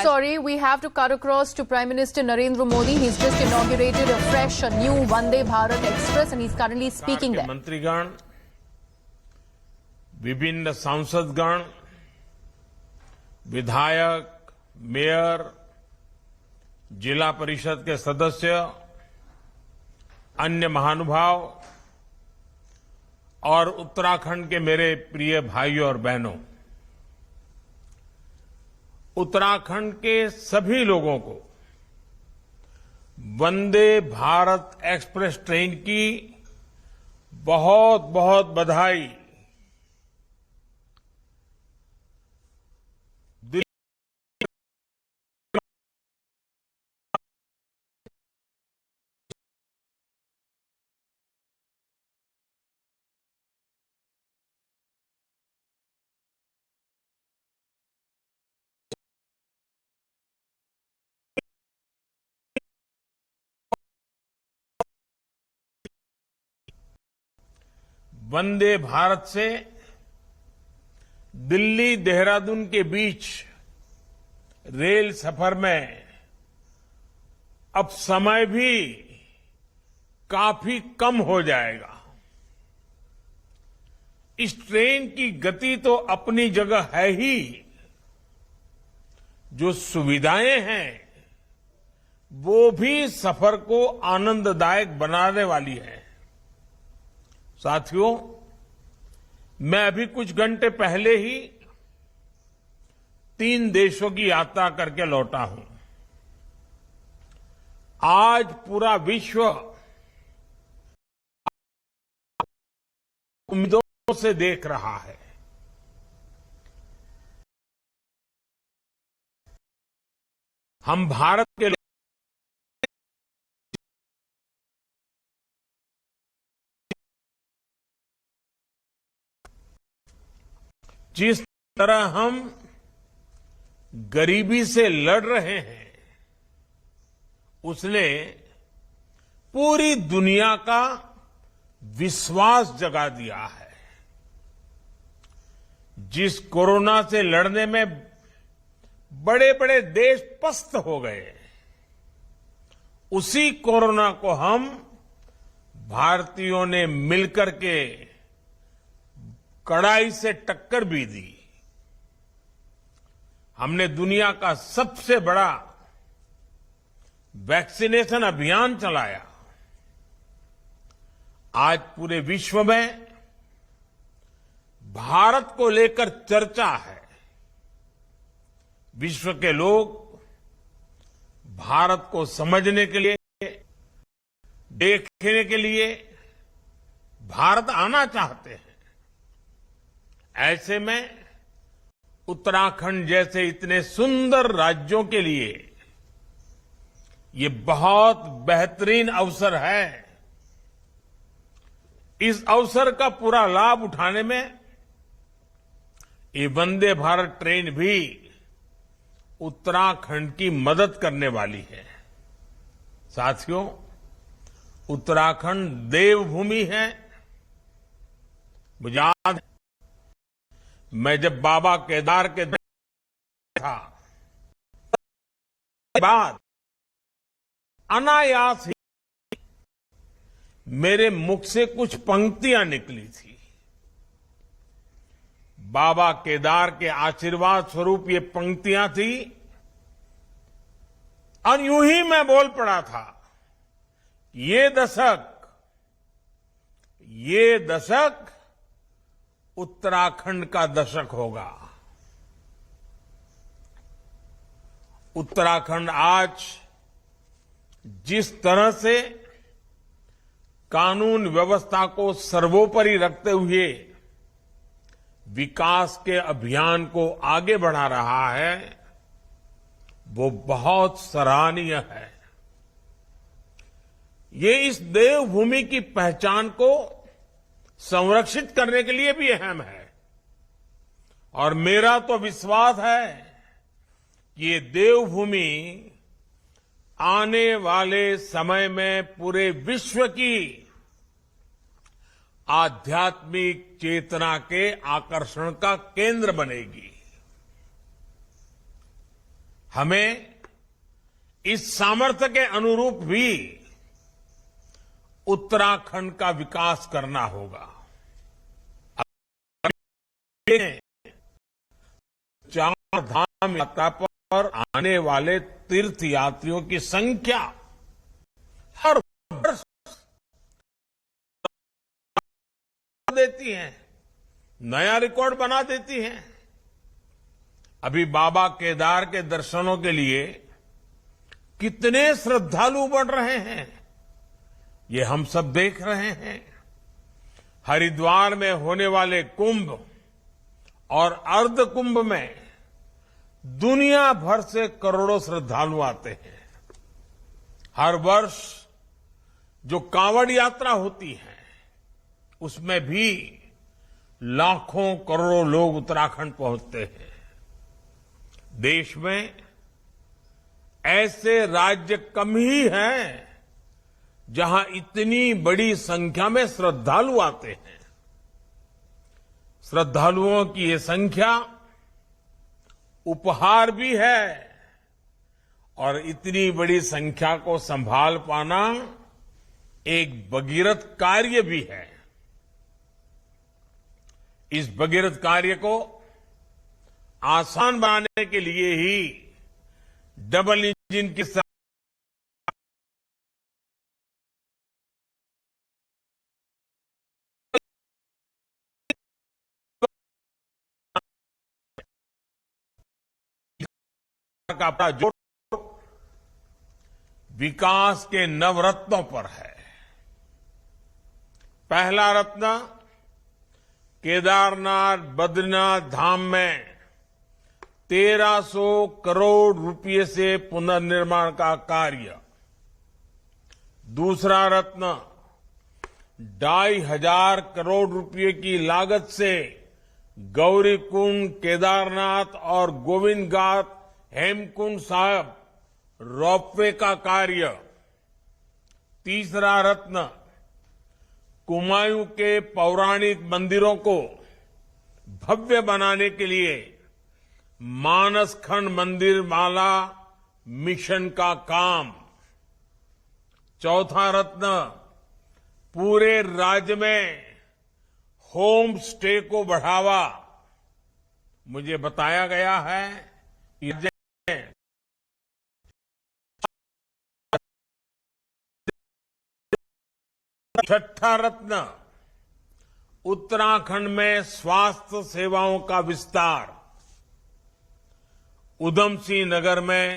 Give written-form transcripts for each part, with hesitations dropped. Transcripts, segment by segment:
sorry, we have to cut across to Prime Minister Narendra Modi. He's just inaugurated a new Vande Bharat Express and he's currently speaking there. मंत्रीगण, विभिन्न सांसदगण, विधायक, mayor, जिला परिषद के सदस्य, अन्य महानुभाव और उत्तराखंड के मेरे प्रिय भाइयों और बहनों, उत्तराखंड के सभी लोगों को वंदे भारत एक्सप्रेस ट्रेन की बहुत बहुत बधाई। वंदे भारत से दिल्ली देहरादून के बीच रेल सफर में अब समय भी काफी कम हो जाएगा। इस ट्रेन की गति तो अपनी जगह है ही, जो सुविधाएं हैं वो भी सफर को आनंददायक बनाने वाली है। साथियों, मैं अभी कुछ घंटे पहले ही 3 देशों की यात्रा करके लौटा हूं। आज पूरा विश्व उम्मीदों से देख रहा है। हम भारत के जिस तरह हम गरीबी से लड़ रहे हैं, उसने पूरी दुनिया का विश्वास जगा दिया है। जिस कोरोना से लड़ने में बड़े बड़े देश पस्त हो गए, उसी कोरोना को हम भारतीयों ने मिलकर के कड़ाई से टक्कर भी दी। हमने दुनिया का सबसे बड़ा वैक्सीनेशन अभियान चलाया। आज पूरे विश्व में भारत को लेकर चर्चा है। विश्व के लोग भारत को समझने के लिए, देखने के लिए भारत आना चाहते हैं। ऐसे में उत्तराखंड जैसे इतने सुंदर राज्यों के लिए ये बहुत बेहतरीन अवसर है। इस अवसर का पूरा लाभ उठाने में ये वंदे भारत ट्रेन भी उत्तराखंड की मदद करने वाली है। साथियों, उत्तराखंड देवभूमि है। मुझे याद है, मैं जब बाबा केदार के था, बाद अनायास ही मेरे मुख से कुछ पंक्तियां निकली थी। बाबा केदार के आशीर्वाद स्वरूप ये पंक्तियां थी और यूं ही मैं बोल पड़ा था, ये दशक उत्तराखंड का दशक होगा। उत्तराखंड आज जिस तरह से कानून व्यवस्था को सर्वोपरि रखते हुए विकास के अभियान को आगे बढ़ा रहा है, वो बहुत सराहनीय है। ये इस देवभूमि की पहचान को संरक्षित करने के लिए भी अहम है। और मेरा तो विश्वास है कि ये देवभूमि आने वाले समय में पूरे विश्व की आध्यात्मिक चेतना के आकर्षण का केंद्र बनेगी। हमें इस सामर्थ्य के अनुरूप भी उत्तराखंड का विकास करना होगा। चार धाम यात्रा पर आने वाले तीर्थ यात्रियों की संख्या हर वर्ष देती है, नया रिकॉर्ड बना देती है। अभी बाबा केदार के दर्शनों के लिए कितने श्रद्धालु बढ़ रहे हैं, ये हम सब देख रहे हैं। हरिद्वार में होने वाले कुंभ और अर्ध कुंभ में दुनिया भर से करोड़ों श्रद्धालु आते हैं। हर वर्ष जो कांवड़ यात्रा होती है, उसमें भी लाखों करोड़ों लोग उत्तराखंड पहुंचते हैं। देश में ऐसे राज्य कम ही हैं जहां इतनी बड़ी संख्या में श्रद्धालु आते हैं। श्रद्धालुओं की ये संख्या उपहार भी है और इतनी बड़ी संख्या को संभाल पाना एक भगीरथ कार्य भी है। इस भगीरथ कार्य को आसान बनाने के लिए ही डबल इंजन की का जोर विकास के नवरत्नों पर है। पहला रत्न केदारनाथ बद्रीनाथ धाम में 1300 करोड़ रुपए से पुनर्निर्माण का कार्य। दूसरा रत्न 2500 करोड़ रुपए की लागत से गौरीकुंड, केदारनाथ और गोविंद घाट हेमकुंड साहब रोपवे का कार्य। तीसरा रत्न कुमायूं के पौराणिक मंदिरों को भव्य बनाने के लिए मानसखंड मंदिर माला मिशन का काम। चौथा रत्न पूरे राज्य में होम स्टे को बढ़ावा। मुझे बताया गया है कि छठा रत्न उत्तराखंड में स्वास्थ्य सेवाओं का विस्तार। उधम सिंह नगर में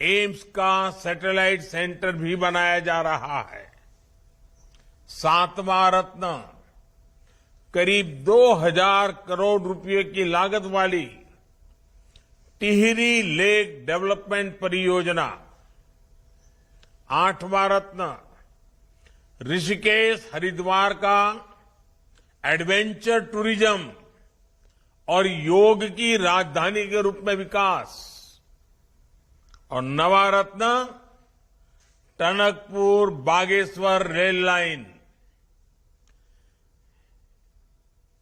एम्स का सैटेलाइट सेंटर भी बनाया जा रहा है। सातवां रत्न करीब 2000 करोड़ रुपए की लागत वाली टिहरी लेक डेवलपमेंट परियोजना। आठवां रत्न ऋषिकेश हरिद्वार का एडवेंचर टूरिज्म और योग की राजधानी के रूप में विकास। और नवा रत्न टनकपुर बागेश्वर रेल लाइन।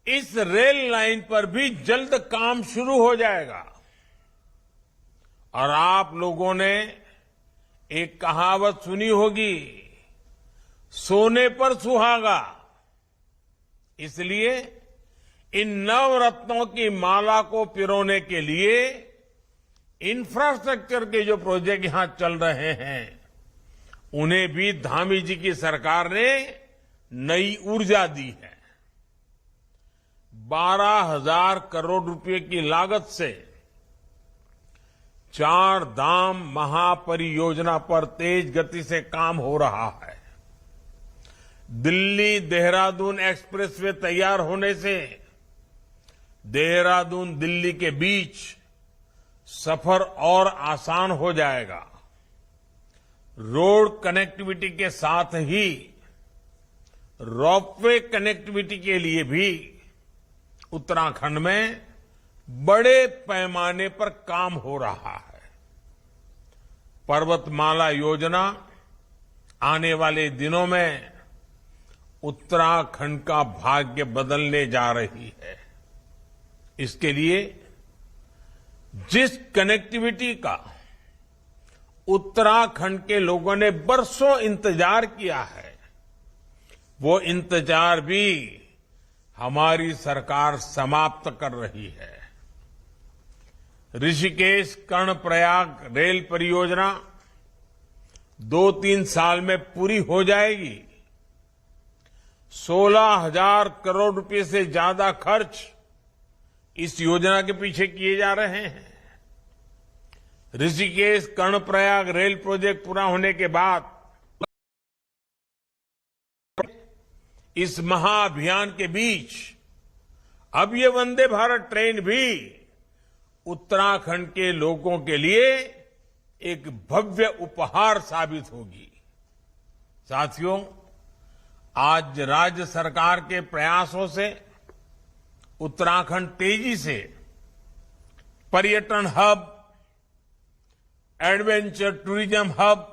इस रेल लाइन पर भी जल्द काम शुरू हो जाएगा। और आप लोगों ने एक कहावत सुनी होगी, सोने पर सुहागा। इसलिए इन नवरत्नों की माला को पिरोने के लिए इंफ्रास्ट्रक्चर के जो प्रोजेक्ट यहां चल रहे हैं, उन्हें भी धामी जी की सरकार ने नई ऊर्जा दी है। 12,000 करोड़ रुपए की लागत से 4 धाम महापरियोजना पर तेज गति से काम हो रहा है। दिल्ली देहरादून एक्सप्रेसवे तैयार होने से देहरादून दिल्ली के बीच सफर और आसान हो जाएगा। रोड कनेक्टिविटी के साथ ही रोपवे कनेक्टिविटी के लिए भी उत्तराखंड में बड़े पैमाने पर काम हो रहा है। पर्वतमाला योजना आने वाले दिनों में उत्तराखंड का भाग्य बदलने जा रही है। इसके लिए जिस कनेक्टिविटी का उत्तराखंड के लोगों ने बरसों इंतजार किया है, वो इंतजार भी हमारी सरकार समाप्त कर रही है। ऋषिकेश कर्णप्रयाग रेल परियोजना 2-3 साल में पूरी हो जाएगी। 16,000 करोड़ रुपए से ज्यादा खर्च इस योजना के पीछे किए जा रहे हैं। ऋषिकेश कर्णप्रयाग रेल प्रोजेक्ट पूरा होने के बाद इस महाअभियान के बीच अब ये वंदे भारत ट्रेन भी उत्तराखंड के लोगों के लिए एक भव्य उपहार साबित होगी। साथियों, आज राज्य सरकार के प्रयासों से उत्तराखंड तेजी से पर्यटन hub, adventure tourism hub,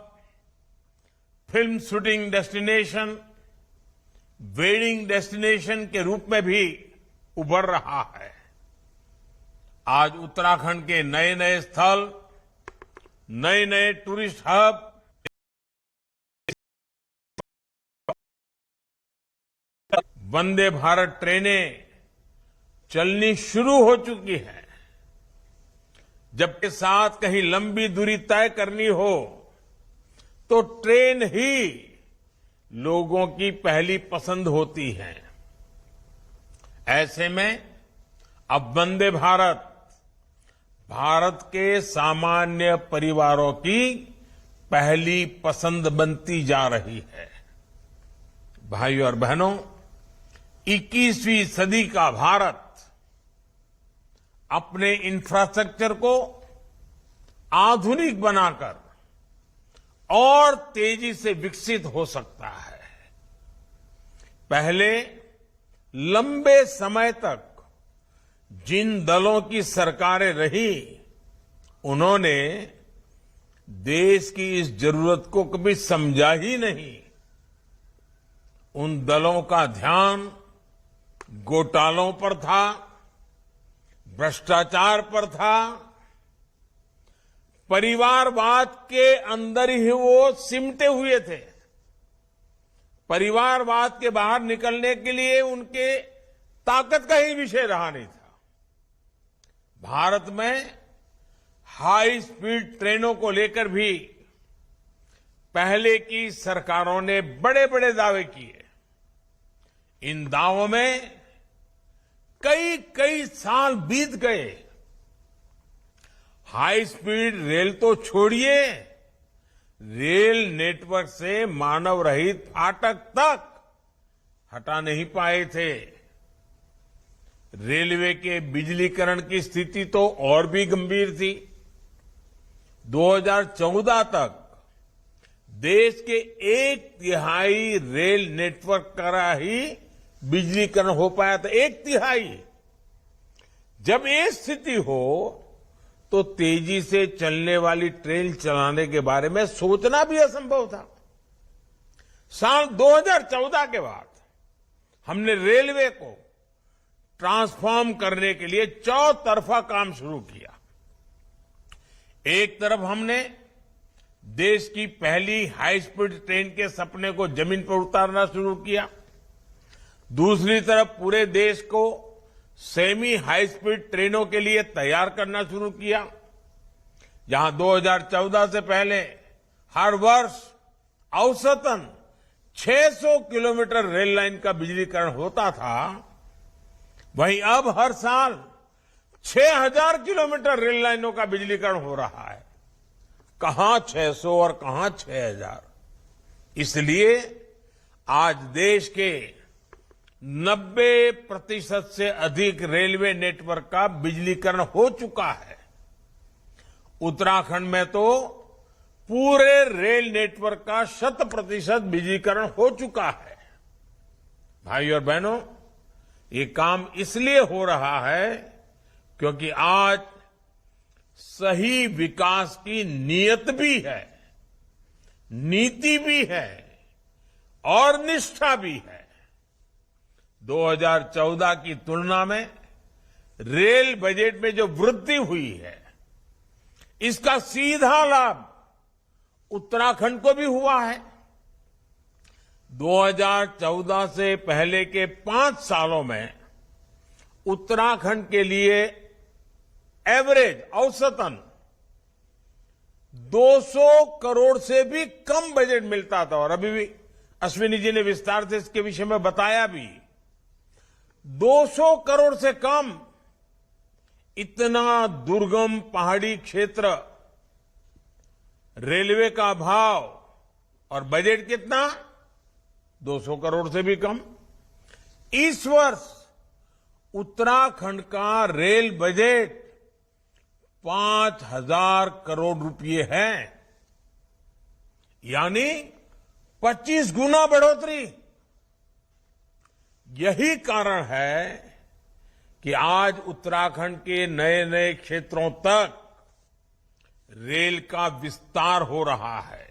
film shooting destination, wedding destination के रूप में भी उभर रहा है। आज उत्तराखंड के नए नए स्थल, नए नए टूरिस्ट हब, वंदे भारत ट्रेनें चलनी शुरू हो चुकी हैं। जबकि साथ कहीं लंबी दूरी तय करनी हो तो ट्रेन ही लोगों की पहली पसंद होती है। ऐसे में अब वंदे भारत भारत के सामान्य परिवारों की पहली पसंद बनती जा रही है। भाइयों और बहनों, 21वीं सदी का भारत अपने इंफ्रास्ट्रक्चर को आधुनिक बनाकर और तेजी से विकसित हो सकता है। पहले लंबे समय तक जिन दलों की सरकारें रही, उन्होंने देश की इस जरूरत को कभी समझा ही नहीं। उन दलों का ध्यान घोटालों पर था, भ्रष्टाचार पर था, परिवारवाद के अंदर ही वो सिमटे हुए थे। परिवारवाद के बाहर निकलने के लिए उनके ताकत का ही विषय रहा नहीं था। भारत में हाई स्पीड ट्रेनों को लेकर भी पहले की सरकारों ने बड़े बड़े दावे किए। इन दावों में कई कई साल बीत गए। हाई स्पीड रेल तो छोड़िए, रेल नेटवर्क से मानव रहित फाटक तक हटा नहीं पाए थे। रेलवे के बिजलीकरण की स्थिति तो और भी गंभीर थी। 2014 तक देश के 1/3 रेल नेटवर्क का ही बिजलीकरण हो पाया था। 1/3। जब ये स्थिति हो तो तेजी से चलने वाली ट्रेन चलाने के बारे में सोचना भी असंभव था। साल 2014 के बाद हमने रेलवे को ट्रांसफॉर्म करने के लिए चौतरफा काम शुरू किया। एक तरफ हमने देश की पहली हाई स्पीड ट्रेन के सपने को जमीन पर उतारना शुरू किया। दूसरी तरफ पूरे देश को सेमी हाई स्पीड ट्रेनों के लिए तैयार करना शुरू किया। जहां 2014 से पहले हर वर्ष औसतन 600 किलोमीटर रेल लाइन का बिजलीकरण होता था, वहीं अब हर साल 6,000 किलोमीटर रेल लाइनों का बिजलीकरण हो रहा है। कहां 600 और कहां 6,000। इसलिए आज देश के 90% से अधिक रेलवे नेटवर्क का बिजलीकरण हो चुका है। उत्तराखंड में तो पूरे रेल नेटवर्क का 100% बिजलीकरण हो चुका है। भाई और बहनों, ये काम इसलिए हो रहा है क्योंकि आज सही विकास की नीयत भी है, नीति भी है और निष्ठा भी है। 2014 की तुलना में रेल बजट में जो वृद्धि हुई है, इसका सीधा लाभ उत्तराखंड को भी हुआ है। 2014 से पहले के 5 सालों में उत्तराखंड के लिए एवरेज औसतन 200 करोड़ से भी कम बजट मिलता था, और अभी भी अश्विनी जी ने विस्तार से इसके विषय में बताया भी। 200 करोड़ से कम, इतना दुर्गम पहाड़ी क्षेत्र, रेलवे का अभाव, और बजट कितना? 200 करोड़ से भी कम। इस वर्ष उत्तराखंड का रेल बजट 5,000 करोड़ रुपए है, यानी 25 गुना बढ़ोतरी। यही कारण है कि आज उत्तराखंड के नए नए क्षेत्रों तक रेल का विस्तार हो रहा है।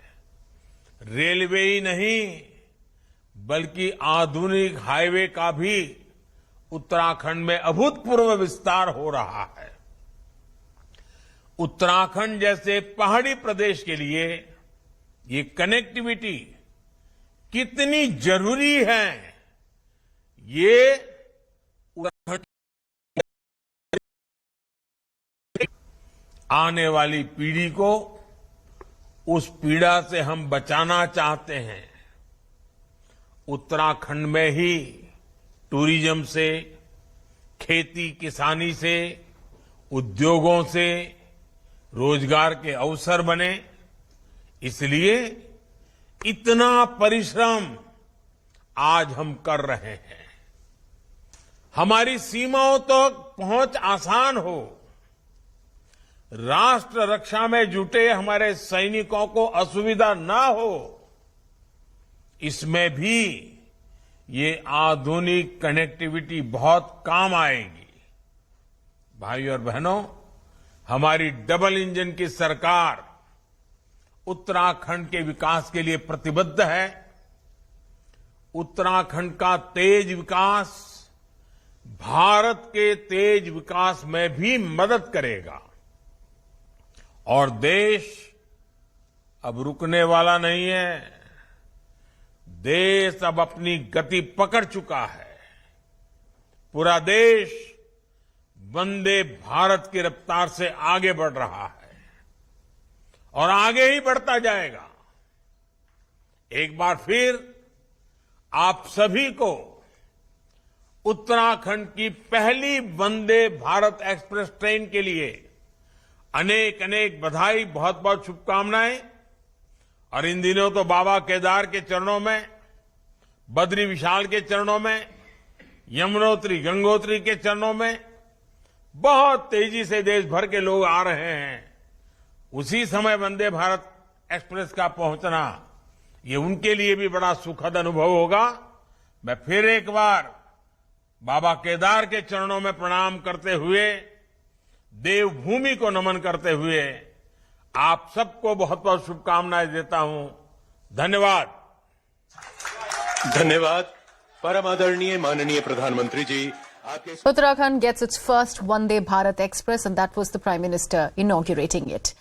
रेलवे ही नहीं, बल्कि आधुनिक हाईवे का भी उत्तराखंड में अभूतपूर्व विस्तार हो रहा है। उत्तराखंड जैसे पहाड़ी प्रदेश के लिए ये कनेक्टिविटी कितनी जरूरी है, ये आने वाली पीढ़ी को उस पीड़ा से हम बचाना चाहते हैं। उत्तराखंड में ही टूरिज्म से, खेती किसानी से, उद्योगों से रोजगार के अवसर बने, इसलिए इतना परिश्रम आज हम कर रहे हैं। हमारी सीमाओं तक पहुंच आसान हो, राष्ट्र रक्षा में जुटे हमारे सैनिकों को असुविधा ना हो, इसमें भी ये आधुनिक कनेक्टिविटी बहुत काम आएगी। भाइयों और बहनों, हमारी डबल इंजन की सरकार उत्तराखंड के विकास के लिए प्रतिबद्ध है। उत्तराखंड का तेज विकास भारत के तेज विकास में भी मदद करेगा, और देश अब रुकने वाला नहीं है। देश अब अपनी गति पकड़ चुका है। पूरा देश वंदे भारत की रफ्तार से आगे बढ़ रहा है और आगे ही बढ़ता जाएगा। एक बार फिर आप सभी को उत्तराखंड की पहली वंदे भारत एक्सप्रेस ट्रेन के लिए अनेक अनेक बधाई, बहुत बहुत शुभकामनाएं। और इन दिनों तो बाबा केदार के चरणों में, बद्री विशाल के चरणों में, यमुनोत्री गंगोत्री के चरणों में बहुत तेजी से देश भर के लोग आ रहे हैं। उसी समय वंदे भारत एक्सप्रेस का पहुंचना, ये उनके लिए भी बड़ा सुखद अनुभव होगा। मैं फिर एक बार बाबा केदार के चरणों में प्रणाम करते हुए, देवभूमि को नमन करते हुए आप सबको बहुत बहुत शुभकामनाएं देता हूं। धन्यवाद। धन्यवाद। परम आदरणीय माननीय प्रधानमंत्री जी, आपके Uttarakhand gets its first Vande Bharat Express, and that was the Prime Minister inaugurating it.